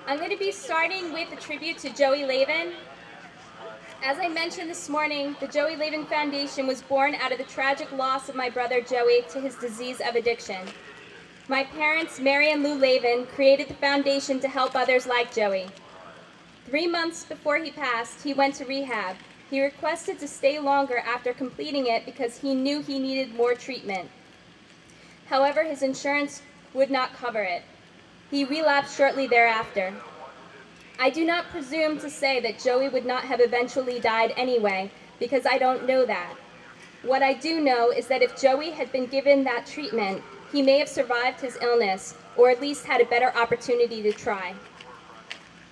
I'm going to be starting with a tribute to Joey Lavin. As I mentioned this morning, the Joey Lavin Foundation was born out of the tragic loss of my brother Joey to his disease of addiction. My parents, Mary and Lou Lavin, created the foundation to help others like Joey. 3 months before he passed, he went to rehab. He requested to stay longer after completing it because he knew he needed more treatment. However, his insurance would not cover it. He relapsed shortly thereafter. I do not presume to say that Joey would not have eventually died anyway, because I don't know that. What I do know is that if Joey had been given that treatment, he may have survived his illness, or at least had a better opportunity to try.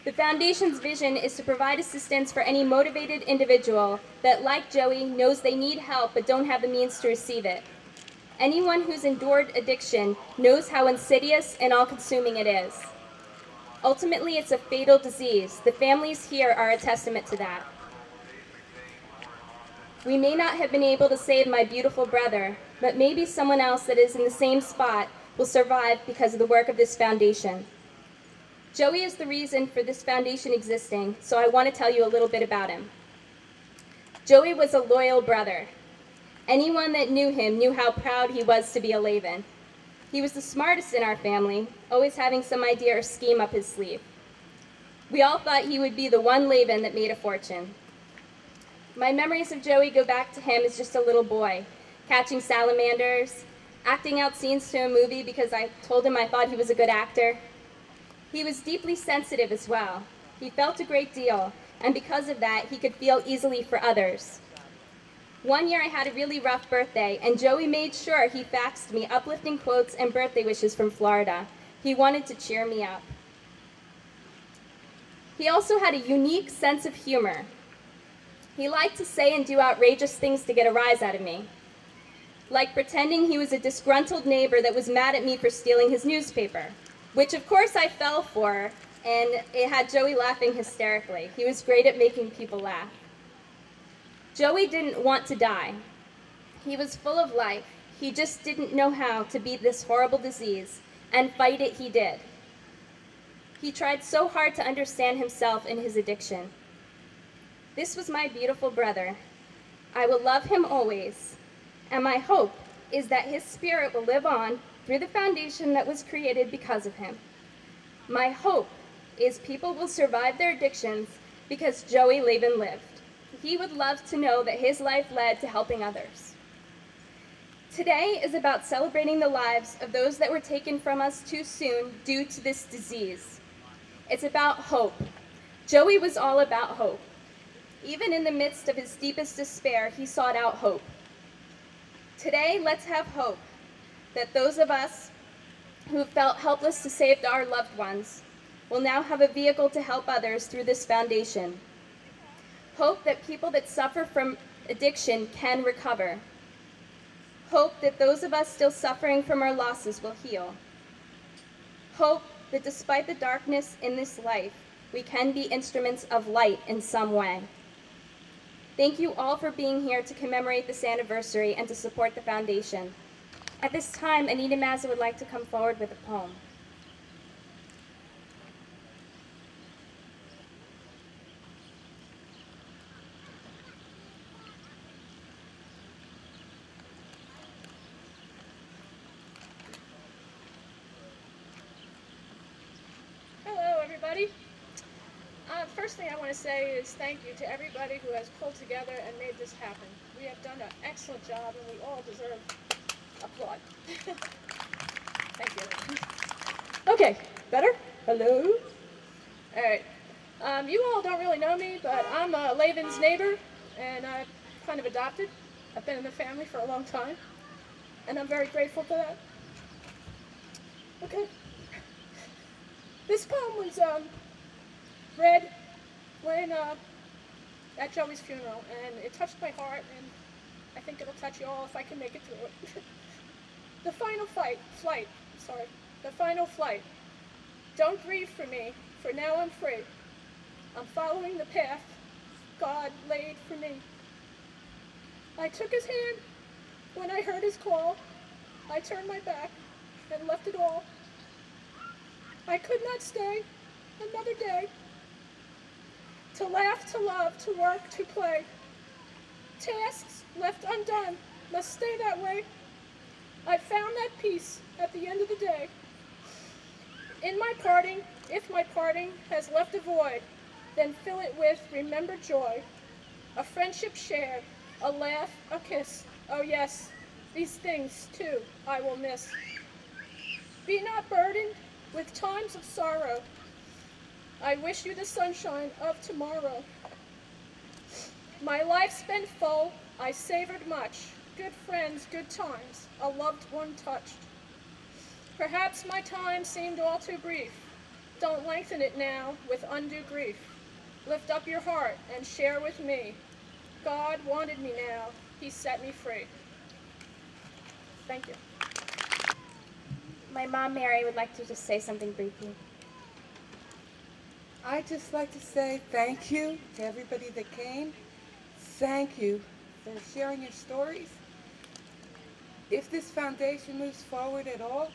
The Foundation's vision is to provide assistance for any motivated individual that, like Joey, knows they need help but don't have the means to receive it. Anyone who's endured addiction knows how insidious and all-consuming it is. Ultimately, it's a fatal disease. The families here are a testament to that. We may not have been able to save my beautiful brother, but maybe someone else that is in the same spot will survive because of the work of this foundation. Joey is the reason for this foundation existing, so I want to tell you a little bit about him. Joey was a loyal brother. Anyone that knew him knew how proud he was to be a Lavin. He was the smartest in our family, always having some idea or scheme up his sleeve. We all thought he would be the one Lavin that made a fortune. My memories of Joey go back to him as just a little boy, catching salamanders, acting out scenes to a movie because I told him I thought he was a good actor. He was deeply sensitive as well. He felt a great deal, and because of that, he could feel easily for others. One year I had a really rough birthday, and Joey made sure he faxed me uplifting quotes and birthday wishes from Florida. He wanted to cheer me up. He also had a unique sense of humor. He liked to say and do outrageous things to get a rise out of me, like pretending he was a disgruntled neighbor that was mad at me for stealing his newspaper, which of course I fell for, and it had Joey laughing hysterically. He was great at making people laugh. Joey didn't want to die. He was full of life. He just didn't know how to beat this horrible disease, and fight it he did. He tried so hard to understand himself and his addiction. This was my beautiful brother. I will love him always, and my hope is that his spirit will live on through the foundation that was created because of him. My hope is people will survive their addictions because Joey Lavin lived. He would love to know that his life led to helping others. Today is about celebrating the lives of those that were taken from us too soon due to this disease. It's about hope. Joey was all about hope. Even in the midst of his deepest despair, he sought out hope. Today, let's have hope that those of us who felt helpless to save our loved ones will now have a vehicle to help others through this foundation. Hope that people that suffer from addiction can recover. Hope that those of us still suffering from our losses will heal. Hope that despite the darkness in this life, we can be instruments of light in some way. Thank you all for being here to commemorate this anniversary and to support the foundation. At this time, Anita Mazza would like to come forward with a poem. Hello, everybody. First thing I want to say is thank you to everybody who has pulled together and made this happen. We have done an excellent job, and we all deserve applaud. Thank you. Okay, better? Hello? All right. You all don't really know me, but I'm Lavin's neighbor, and I'm kind of adopted. I've been in the family for a long time, and I'm very grateful for that. Okay. This poem was read when at Joey's funeral, and it touched my heart, and I think it'll touch you all if I can make it through it. The final flight. Don't grieve for me, for now I'm free. I'm following the path God laid for me. I took his hand when I heard his call. I turned my back and left it all. I could not stay another To laugh, to love, to work, to play. Tasks left undone must stay that way. I found that peace at the end of the day. In my parting, if my parting has left a void, then fill it with remembered joy. A friendship shared, a laugh, a kiss. Oh yes, these things too I will miss. Be not burdened with times of sorrow. I wish you the sunshine of tomorrow. My life spent full, I savored much. Good friends, good times, a loved one touched. Perhaps my time seemed all too brief. Don't lengthen it now with undue grief. Lift up your heart and share with me. God wanted me now, he set me free. Thank you. My mom, Mary, would like to just say something briefly. I'd just like to say thank you to everybody that came. Thank you for sharing your stories. If this foundation moves forward at all,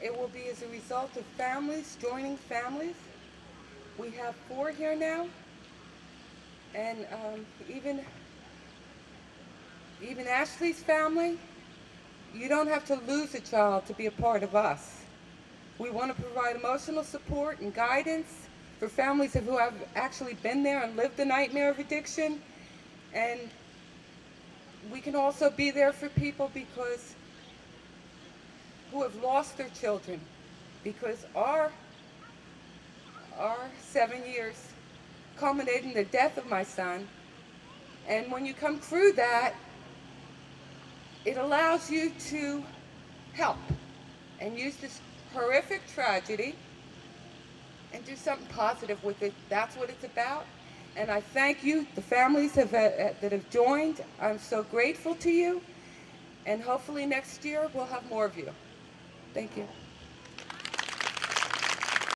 it will be as a result of families joining families. We have 4 here now, and even Ashley's family, you don't have to lose a child to be a part of us. We want to provide emotional support and guidance for families who have actually been there and lived the nightmare of addiction. And we can also be there for people who have lost their children, because our 7 years culminated in the death of my son. And when you come through that, it allows you to help and use this horrific tragedy and do something positive with it. That's what it's about. And I thank you, the families that have joined. I'm so grateful to you. And hopefully next year we'll have more of you. Thank you.